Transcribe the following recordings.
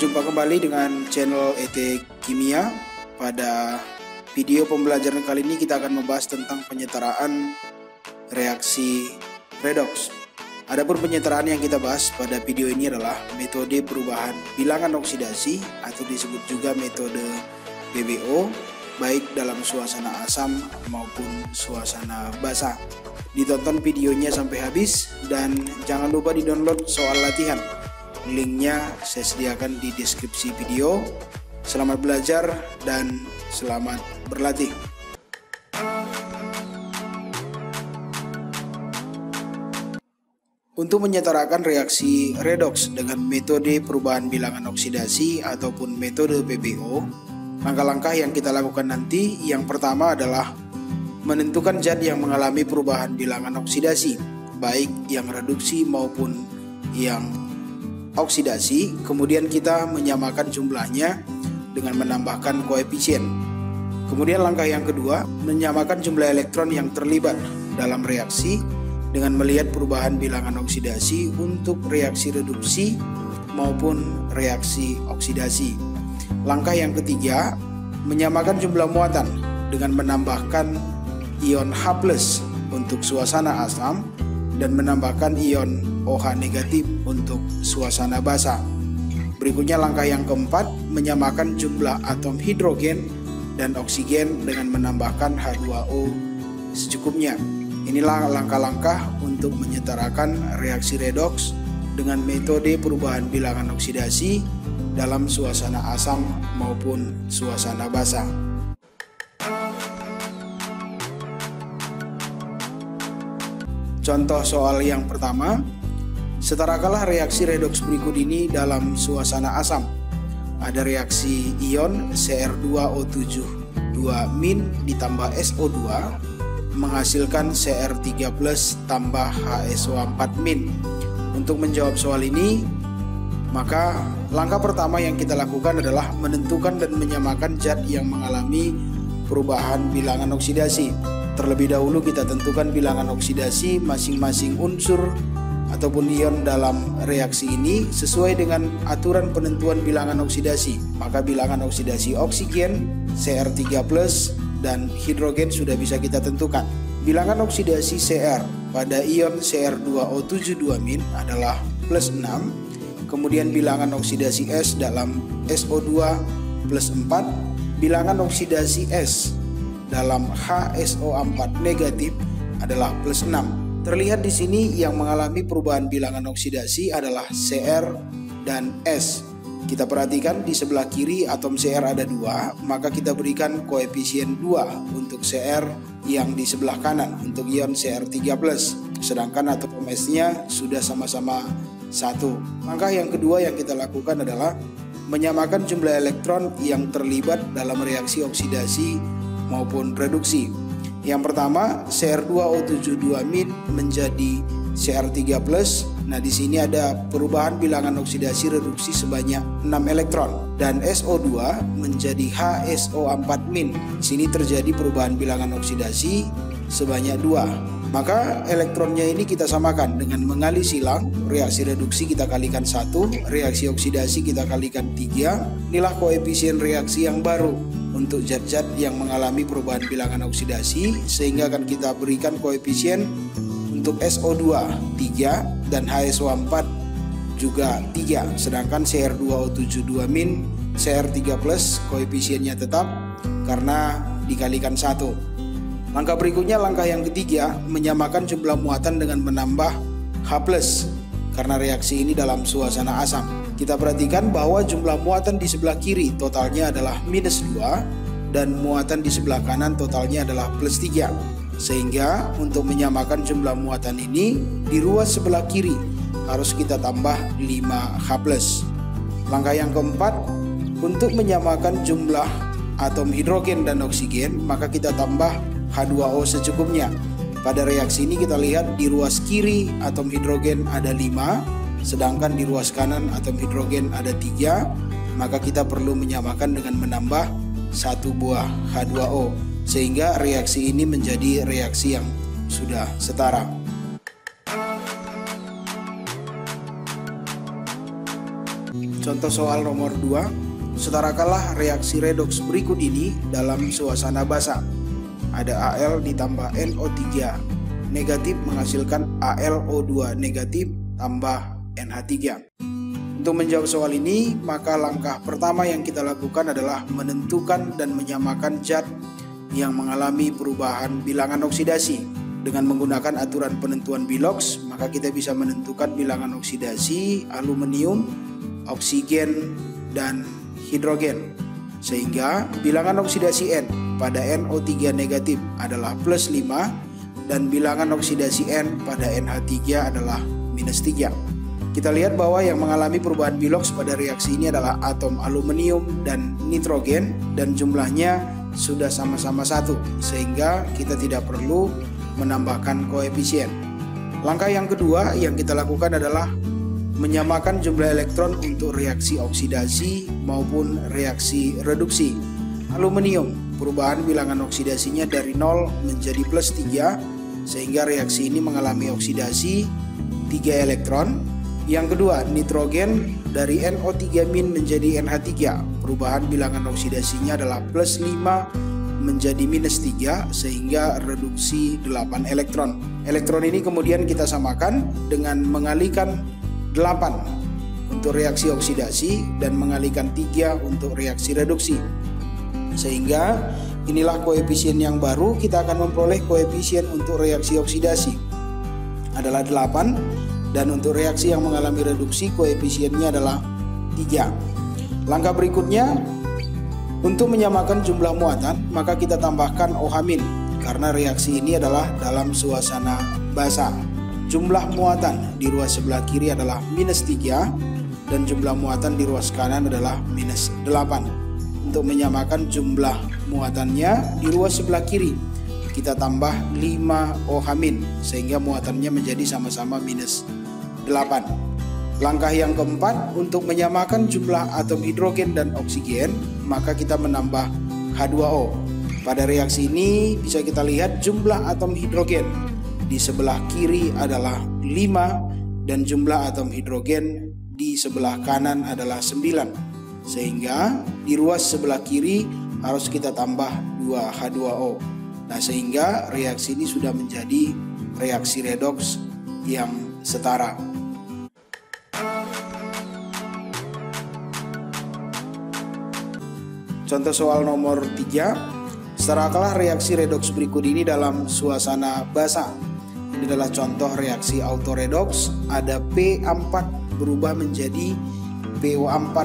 Berjumpa kembali dengan channel ET Kimia. Pada video pembelajaran kali ini kita akan membahas tentang penyetaraan reaksi redoks. Adapun penyetaraan yang kita bahas pada video ini adalah metode perubahan bilangan oksidasi atau disebut juga metode PBO, baik dalam suasana asam maupun suasana basah. Ditonton videonya sampai habis dan jangan lupa di-download soal latihan. Linknya saya sediakan di deskripsi video. Selamat belajar dan selamat berlatih. Untuk menyetarakan reaksi redoks dengan metode perubahan bilangan oksidasi ataupun metode PBO, langkah-langkah yang kita lakukan nanti yang pertama adalah menentukan zat yang mengalami perubahan bilangan oksidasi, baik yang reduksi maupun yang oksidasi. Kemudian kita menyamakan jumlahnya dengan menambahkan koefisien. Kemudian langkah yang kedua, menyamakan jumlah elektron yang terlibat dalam reaksi dengan melihat perubahan bilangan oksidasi untuk reaksi reduksi maupun reaksi oksidasi. Langkah yang ketiga, menyamakan jumlah muatan dengan menambahkan ion H+ untuk suasana asam dan menambahkan ion OH negatif untuk suasana basah. Berikutnya langkah yang keempat, menyamakan jumlah atom hidrogen dan oksigen dengan menambahkan H2O secukupnya. Inilah langkah-langkah untuk menyetarakan reaksi redoks dengan metode perubahan bilangan oksidasi dalam suasana asam maupun suasana basah. Contoh soal yang pertama, setarakanlah reaksi redoks berikut ini dalam suasana asam. Ada reaksi ion Cr2O7 2- ditambah SO2 menghasilkan Cr3+ tambah HSO4-. Untuk menjawab soal ini, maka langkah pertama yang kita lakukan adalah menentukan dan menyamakan zat yang mengalami perubahan bilangan oksidasi. Terlebih dahulu kita tentukan bilangan oksidasi masing-masing unsur ataupun ion dalam reaksi ini sesuai dengan aturan penentuan bilangan oksidasi. Maka bilangan oksidasi oksigen, Cr3+ dan hidrogen sudah bisa kita tentukan. Bilangan oksidasi Cr pada ion Cr2O7 2- adalah +6. Kemudian bilangan oksidasi S dalam SO2 +4. Bilangan oksidasi S dalam HSO4 negatif adalah +6. Terlihat di sini yang mengalami perubahan bilangan oksidasi adalah Cr dan S. Kita perhatikan di sebelah kiri atom Cr ada 2, maka kita berikan koefisien 2 untuk Cr yang di sebelah kanan untuk ion Cr3+. Sedangkan atom S-nya sudah sama-sama 1. Langkah yang kedua yang kita lakukan adalah menyamakan jumlah elektron yang terlibat dalam reaksi oksidasi maupun reduksi. Yang pertama, Cr2O7 2- menjadi Cr3+. Nah, di sini ada perubahan bilangan oksidasi reduksi sebanyak 6 elektron dan SO2 menjadi HSO4-. Di sini terjadi perubahan bilangan oksidasi sebanyak 2. Maka elektronnya ini kita samakan dengan mengali silang. Reaksi reduksi kita kalikan 1, reaksi oksidasi kita kalikan 3. Inilah koefisien reaksi yang baru untuk zat-zat yang mengalami perubahan bilangan oksidasi, sehingga akan kita berikan koefisien untuk SO2 3 dan HSO4 juga 3. Sedangkan Cr2O7 2- Cr3+ koefisiennya tetap karena dikalikan 1. Langkah berikutnya, langkah yang ketiga, menyamakan jumlah muatan dengan menambah H+ karena reaksi ini dalam suasana asam. Kita perhatikan bahwa jumlah muatan di sebelah kiri totalnya adalah -2 dan muatan di sebelah kanan totalnya adalah +3. Sehingga untuk menyamakan jumlah muatan ini di ruas sebelah kiri harus kita tambah 5H+. Langkah yang keempat, untuk menyamakan jumlah atom hidrogen dan oksigen, maka kita tambah H2O secukupnya. Pada reaksi ini kita lihat di ruas kiri atom hidrogen ada 5, sedangkan di ruas kanan atom hidrogen ada 3. Maka kita perlu menyamakan dengan menambah 1 buah H2O, sehingga reaksi ini menjadi reaksi yang sudah setara. Contoh soal nomor 2, setarakanlah reaksi redoks berikut ini dalam suasana basa. Ada Al ditambah NO3 negatif menghasilkan AlO2 negatif tambah NH3. Untuk menjawab soal ini, maka langkah pertama yang kita lakukan adalah menentukan dan menyamakan zat yang mengalami perubahan bilangan oksidasi. Dengan menggunakan aturan penentuan Bilox, maka kita bisa menentukan bilangan oksidasi aluminium, oksigen, dan hidrogen. Sehingga bilangan oksidasi N pada NO3 negatif adalah plus 5 dan bilangan oksidasi N pada NH3 adalah minus 3. Kita lihat bahwa yang mengalami perubahan Bilox pada reaksi ini adalah atom aluminium dan nitrogen dan jumlahnya sudah sama-sama 1, sehingga kita tidak perlu menambahkan koefisien. Langkah yang kedua yang kita lakukan adalah menyamakan jumlah elektron untuk reaksi oksidasi maupun reaksi reduksi. Aluminium, perubahan bilangan oksidasinya dari 0 menjadi plus 3, sehingga reaksi ini mengalami oksidasi 3 elektron. Yang kedua, nitrogen dari NO3- menjadi NH3, perubahan bilangan oksidasinya adalah plus 5 menjadi minus 3, sehingga reduksi 8 elektron. Elektron ini kemudian kita samakan dengan mengalihkan 8 untuk reaksi oksidasi dan mengalihkan 3 untuk reaksi reduksi. Sehingga inilah koefisien yang baru. Kita akan memperoleh koefisien untuk reaksi oksidasi adalah 8 dan untuk reaksi yang mengalami reduksi koefisiennya adalah 3. Langkah berikutnya, untuk menyamakan jumlah muatan, maka kita tambahkan OH- karena reaksi ini adalah dalam suasana basa. Jumlah muatan di ruas sebelah kiri adalah minus 3 dan jumlah muatan di ruas kanan adalah minus 8. Untuk menyamakan jumlah muatannya di ruas sebelah kiri, kita tambah 5 OH- sehingga muatannya menjadi sama-sama minus 8. Langkah yang keempat, untuk menyamakan jumlah atom hidrogen dan oksigen, maka kita menambah H2O. Pada reaksi ini bisa kita lihat jumlah atom hidrogen di sebelah kiri adalah 5 dan jumlah atom hidrogen di sebelah kanan adalah 9. Sehingga di ruas sebelah kiri harus kita tambah 2 H2O. Nah, sehingga reaksi ini sudah menjadi reaksi redoks yang setara. Contoh soal nomor 3, setarakanlah reaksi redoks berikut ini dalam suasana basa. Ini adalah contoh reaksi autoredoks. Ada P4 berubah menjadi PO4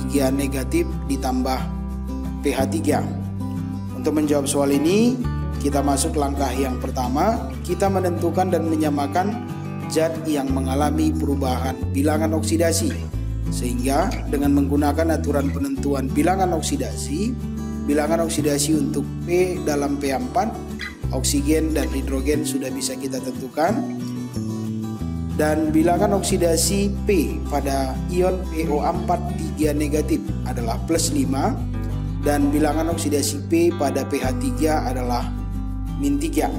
3 negatif ditambah pH3. Untuk menjawab soal ini, kita masuk langkah yang pertama. Kita menentukan dan menyamakan zat yang mengalami perubahan bilangan oksidasi. Sehingga dengan menggunakan aturan penentuan bilangan oksidasi untuk P dalam P4, oksigen dan hidrogen sudah bisa kita tentukan. Dan bilangan oksidasi P pada ion PO4 3 negatif adalah plus 5 dan bilangan oksidasi P pada pH3 adalah min 3.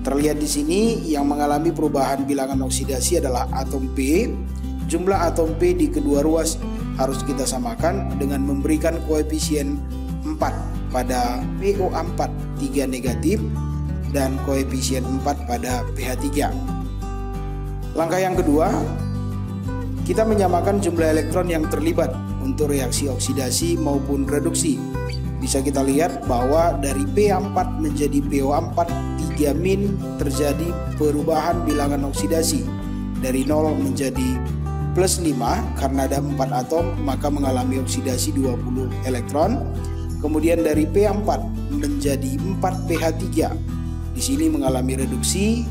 Terlihat di sini yang mengalami perubahan bilangan oksidasi adalah atom P. Jumlah atom P di kedua ruas harus kita samakan dengan memberikan koefisien 4 pada PO4 3 negatif dan koefisien 4 pada pH3. Langkah yang kedua, kita menyamakan jumlah elektron yang terlibat untuk reaksi oksidasi maupun reduksi. Bisa kita lihat bahwa dari P4 menjadi PO4 3- terjadi perubahan bilangan oksidasi dari 0 menjadi plus 5 karena ada 4 atom maka mengalami oksidasi 20 elektron. Kemudian dari P4 menjadi 4 pH3 di sini mengalami reduksi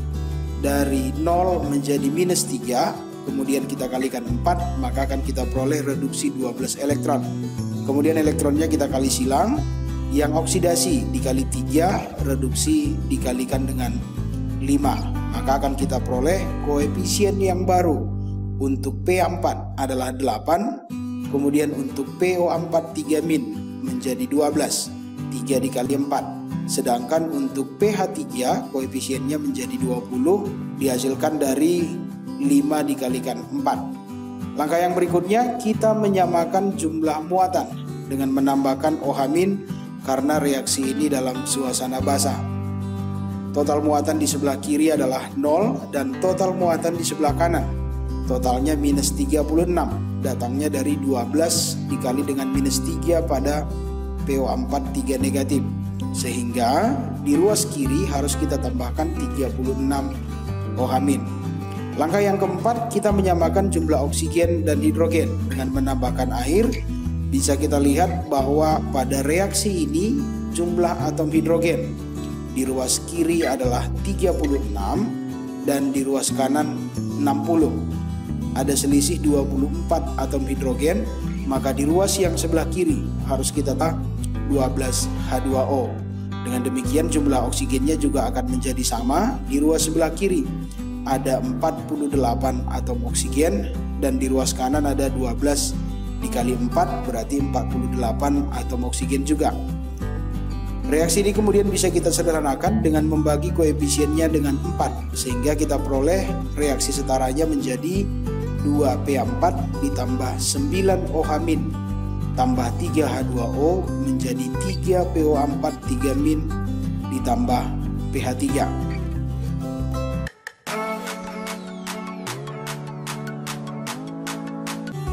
dari 0 menjadi minus 3. Kemudian kita kalikan 4 maka akan kita peroleh reduksi 12 elektron. Kemudian elektronnya kita kali silang, yang oksidasi dikali 3, reduksi dikalikan dengan 5, maka akan kita peroleh koefisien yang baru. Untuk P4 adalah 8, kemudian untuk PO4 3- menjadi 12, 3 dikali 4. Sedangkan untuk pH3 koefisiennya menjadi 20, dihasilkan dari 5 dikalikan 4. Langkah yang berikutnya, kita menyamakan jumlah muatan dengan menambahkan OH- karena reaksi ini dalam suasana basah. Total muatan di sebelah kiri adalah 0 dan total muatan di sebelah kanan totalnya minus 36, datangnya dari 12 dikali dengan minus 3 pada PO4 3 negatif. Sehingga di ruas kiri harus kita tambahkan 36 OH-. Langkah yang keempat, kita menyamakan jumlah oksigen dan hidrogen dengan menambahkan air. Bisa kita lihat bahwa pada reaksi ini jumlah atom hidrogen di ruas kiri adalah 36 dan di ruas kanan 60. Ada selisih 24 atom hidrogen, maka di ruas yang sebelah kiri harus kita 12 H2O. Dengan demikian jumlah oksigennya juga akan menjadi sama. Di ruas sebelah kiri ada 48 atom oksigen dan di ruas kanan ada 12 dikali 4 berarti 48 atom oksigen juga. Reaksi ini kemudian bisa kita sederhanakan dengan membagi koefisiennya dengan 4 sehingga kita peroleh reaksi setaranya menjadi 2P4 ditambah 9 OH- tambah 3 H2O menjadi 3 PO4 3- ditambah pH3.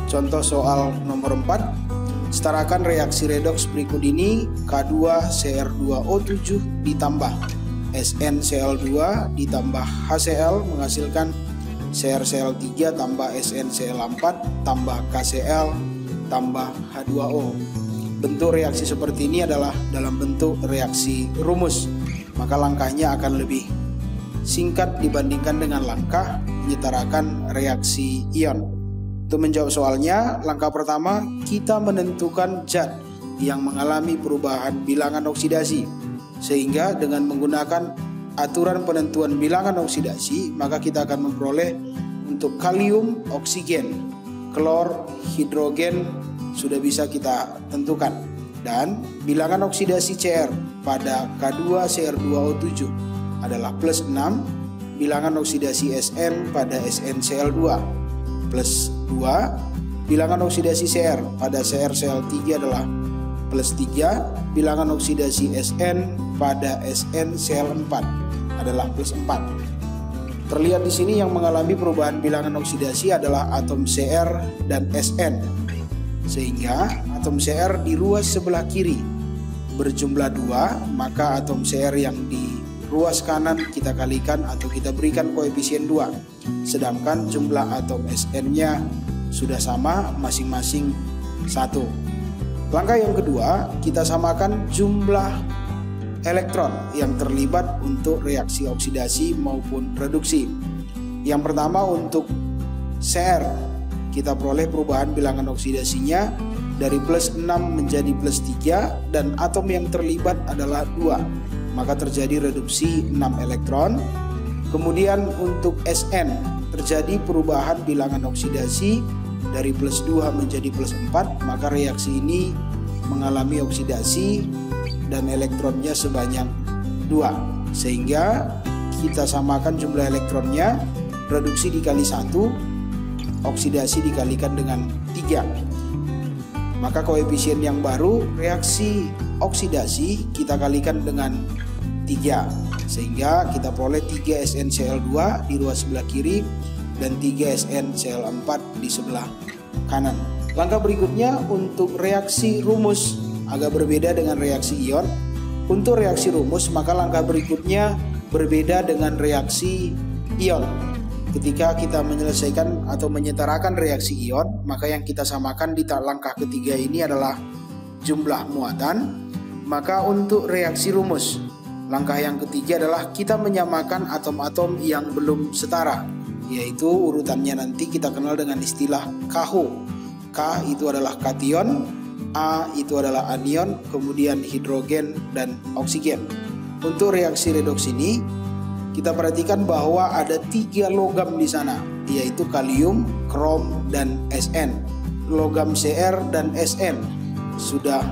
Contoh soal nomor 4. Setarakan reaksi redoks berikut ini. K2CR2O7 ditambah SnCl2 ditambah HCl menghasilkan CrCl3 tambah SnCl4 tambah KCl tambah H2O. Bentuk reaksi seperti ini adalah dalam bentuk reaksi rumus, maka langkahnya akan lebih singkat dibandingkan dengan langkah menyetarakan reaksi ion. Untuk menjawab soalnya, langkah pertama kita menentukan zat yang mengalami perubahan bilangan oksidasi, sehingga dengan menggunakan aturan penentuan bilangan oksidasi maka kita akan memperoleh untuk kalium oksigen, klor, hidrogen sudah bisa kita tentukan, dan bilangan oksidasi Cr pada K2CR2O7 adalah plus 6, bilangan oksidasi Sn pada SnCl2 plus 2, bilangan oksidasi Cr pada CrCl3 adalah plus 3, bilangan oksidasi Sn pada SnCl4 adalah plus 4. Terlihat di sini yang mengalami perubahan bilangan oksidasi adalah atom Cr dan Sn. Sehingga atom Cr di ruas sebelah kiri berjumlah 2, maka atom Cr yang di ruas kanan kita kalikan atau kita berikan koefisien 2. Sedangkan jumlah atom Sn-nya sudah sama, masing-masing 1. Langkah yang kedua, kita samakan jumlah elektron yang terlibat untuk reaksi oksidasi maupun reduksi. Yang pertama untuk Cr, kita peroleh perubahan bilangan oksidasinya dari plus 6 menjadi plus 3 dan atom yang terlibat adalah 2, maka terjadi reduksi 6 elektron. Kemudian untuk Sn terjadi perubahan bilangan oksidasi dari plus 2 menjadi plus 4, maka reaksi ini mengalami oksidasi dan elektronnya sebanyak 2, sehingga kita samakan jumlah elektronnya, reduksi dikali 1, oksidasi dikalikan dengan 3, maka koefisien yang baru reaksi oksidasi kita kalikan dengan 3, sehingga kita peroleh 3 SnCl2 di ruas sebelah kiri dan 3 SnCl4 di sebelah kanan. Langkah berikutnya untuk reaksi rumus agak berbeda dengan reaksi ion. Untuk reaksi rumus maka langkah berikutnya berbeda dengan reaksi ion. Ketika kita menyelesaikan atau menyetarakan reaksi ion, maka yang kita samakan di langkah ketiga ini adalah jumlah muatan. Maka untuk reaksi rumus, langkah yang ketiga adalah kita menyamakan atom-atom yang belum setara, yaitu urutannya nanti kita kenal dengan istilah KH. K itu adalah kation, A itu adalah anion, kemudian hidrogen dan oksigen. Untuk reaksi redoks ini kita perhatikan bahwa ada 3 logam di sana, yaitu kalium, krom, dan Sn. Logam Cr dan Sn sudah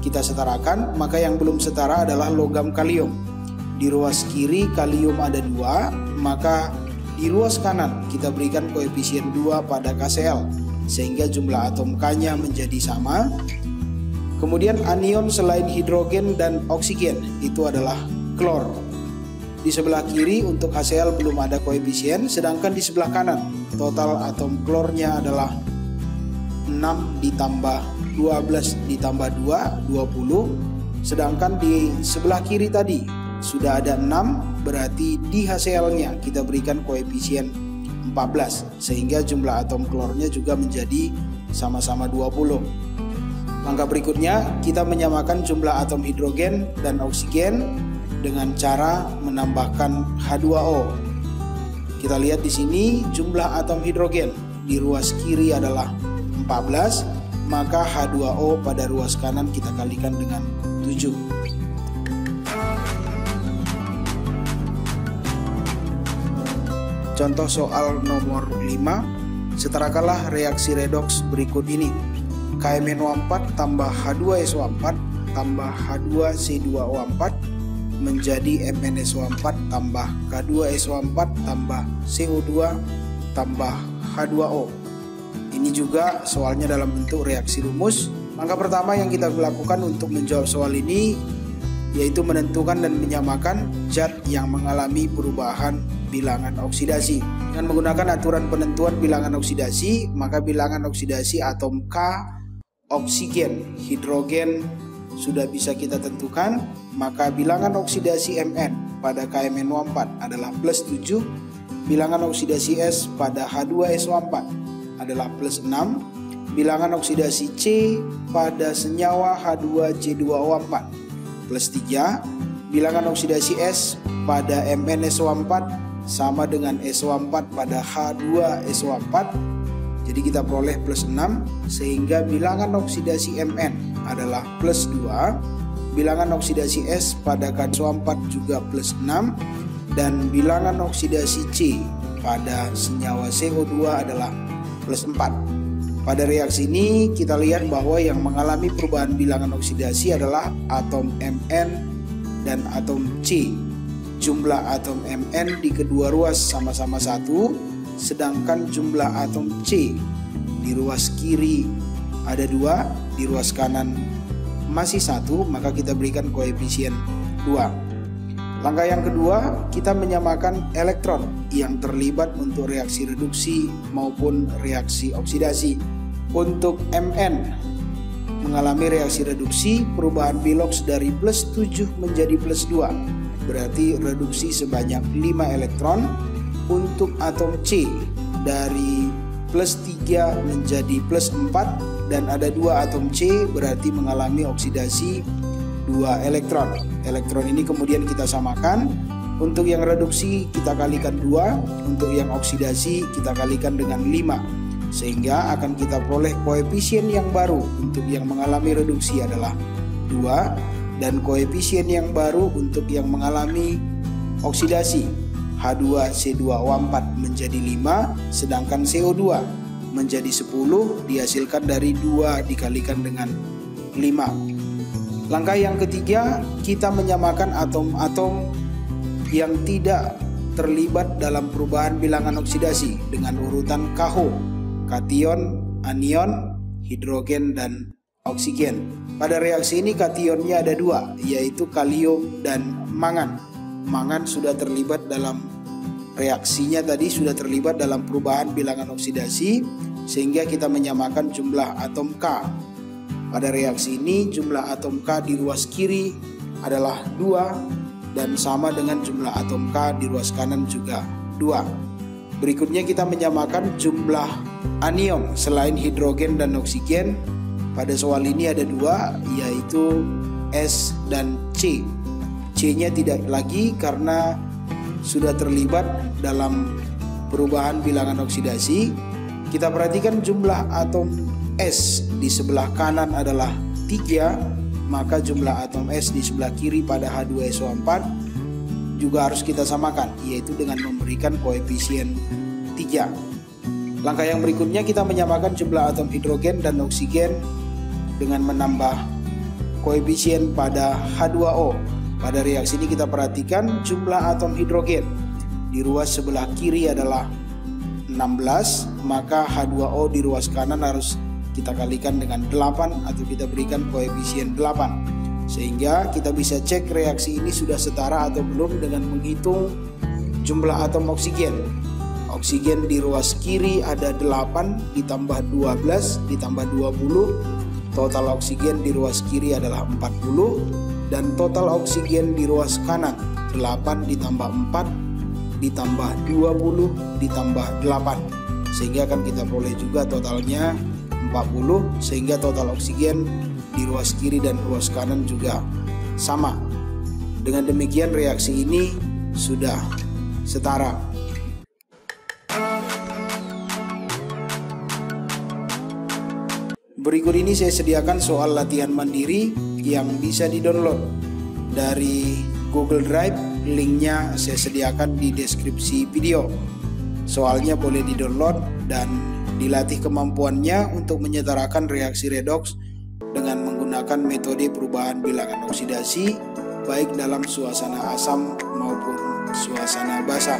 kita setarakan, maka yang belum setara adalah logam kalium. Di ruas kiri kalium ada 2, maka di ruas kanan kita berikan koefisien 2 pada KCl. sehingga jumlah atom K-nya menjadi sama. Kemudian anion selain hidrogen dan oksigen itu adalah klor. Di sebelah kiri untuk HCl belum ada koefisien, sedangkan di sebelah kanan total atom klornya adalah 6 ditambah 12 ditambah 2, 20. Sedangkan di sebelah kiri tadi sudah ada 6, berarti di HCl-nya kita berikan koefisien 14, sehingga jumlah atom klornya juga menjadi sama-sama 20. Langkah berikutnya kita menyamakan jumlah atom hidrogen dan oksigen dengan cara menambahkan H2O. Kita lihat di sini jumlah atom hidrogen di ruas kiri adalah 14, maka H2O pada ruas kanan kita kalikan dengan 7. Contoh soal nomor 5, setarakanlah reaksi redoks berikut ini. KMnO4 tambah H2SO4 tambah H2C2O4 menjadi MnSO4 tambah K2SO4 tambah CO2 tambah H2O. Ini juga soalnya dalam bentuk reaksi rumus. Langkah pertama yang kita lakukan untuk menjawab soal ini yaitu menentukan dan menyamakan zat yang mengalami perubahan bilangan oksidasi. Dengan menggunakan aturan penentuan bilangan oksidasi, maka bilangan oksidasi atom K, oksigen, hidrogen sudah bisa kita tentukan, maka bilangan oksidasi Mn pada KMnO4 adalah plus 7, bilangan oksidasi S pada H2SO4 adalah plus 6, bilangan oksidasi C pada senyawa H2C2O4 plus 3, bilangan oksidasi S pada MnSO4 sama dengan SO4 pada H2SO4. Jadi kita peroleh plus 6, sehingga bilangan oksidasi Mn adalah plus 2, bilangan oksidasi S pada K2SO4 juga plus 6, dan bilangan oksidasi C pada senyawa CO2 adalah plus 4. Pada reaksi ini kita lihat bahwa yang mengalami perubahan bilangan oksidasi adalah atom Mn dan atom C. Jumlah atom Mn di kedua ruas sama-sama 1, sedangkan jumlah atom C di ruas kiri ada 2, di ruas kanan masih 1, maka kita berikan koefisien 2. Langkah yang kedua, kita menyamakan elektron yang terlibat untuk reaksi reduksi maupun reaksi oksidasi. Untuk Mn mengalami reaksi reduksi, perubahan Bilox dari plus 7 menjadi plus 2, berarti reduksi sebanyak 5 elektron. Untuk atom C dari plus 3 menjadi plus 4 dan ada 2 atom C, berarti mengalami oksidasi 2 elektron. Elektron ini kemudian kita samakan. Untuk yang reduksi kita kalikan 2, untuk yang oksidasi kita kalikan dengan 5, sehingga akan kita peroleh koefisien yang baru. Untuk yang mengalami reduksi adalah 2, dan koefisien yang baru untuk yang mengalami oksidasi H2C2O4 menjadi 5, sedangkan CO2 menjadi 10 dihasilkan dari 2 dikalikan dengan 5. Langkah yang ketiga, kita menyamakan atom-atom yang tidak terlibat dalam perubahan bilangan oksidasi dengan urutan KH, kation, anion, hidrogen, dan oksigen. Pada reaksi ini kationnya ada 2, yaitu kalium dan mangan. Mangan sudah terlibat dalam reaksinya tadi, sudah terlibat dalam perubahan bilangan oksidasi, sehingga kita menyamakan jumlah atom K. Pada reaksi ini jumlah atom K di ruas kiri adalah 2 dan sama dengan jumlah atom K di ruas kanan juga 2. Berikutnya kita menyamakan jumlah anion selain hidrogen dan oksigen. Pada soal ini ada 2, yaitu S dan C. C-nya tidak lagi karena sudah terlibat dalam perubahan bilangan oksidasi. Kita perhatikan jumlah atom S di sebelah kanan adalah 3, maka jumlah atom S di sebelah kiri pada H2SO4 juga harus kita samakan, yaitu dengan memberikan koefisien 3. Langkah yang berikutnya kita menyamakan jumlah atom hidrogen dan oksigen dengan menambah koefisien pada H2O. Pada reaksi ini kita perhatikan jumlah atom hidrogen di ruas sebelah kiri adalah 16, maka H2O di ruas kanan harus kita kalikan dengan 8 atau kita berikan koefisien 8. Sehingga kita bisa cek reaksi ini sudah setara atau belum dengan menghitung jumlah atom oksigen. Oksigen di ruas kiri ada 8 ditambah 12 ditambah 20. Total oksigen di ruas kiri adalah 40. Dan total oksigen di ruas kanan 8 ditambah 4 ditambah 20 ditambah 8. Sehingga akan kita peroleh juga totalnya 40. Sehingga total oksigen di ruas kiri dan ruas kanan juga sama. Dengan demikian reaksi ini sudah setara. Berikut ini saya sediakan soal latihan mandiri yang bisa di-download dari Google Drive. Linknya saya sediakan di deskripsi video. Soalnya boleh di-download dan dilatih kemampuannya untuk menyetarakan reaksi redoks dengan menggunakan metode perubahan bilangan oksidasi baik dalam suasana asam maupun suasana basa.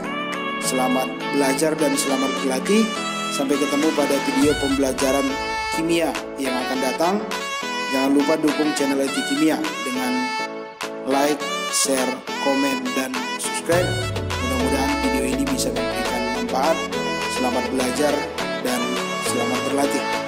Selamat belajar dan selamat berlatih. Sampai ketemu pada video pembelajaran kimia yang akan datang. Jangan lupa dukung channel IT Kimia dengan like, share, komen, dan subscribe. Mudah-mudahan video ini bisa memberikan manfaat. Selamat belajar dan selamat berlatih.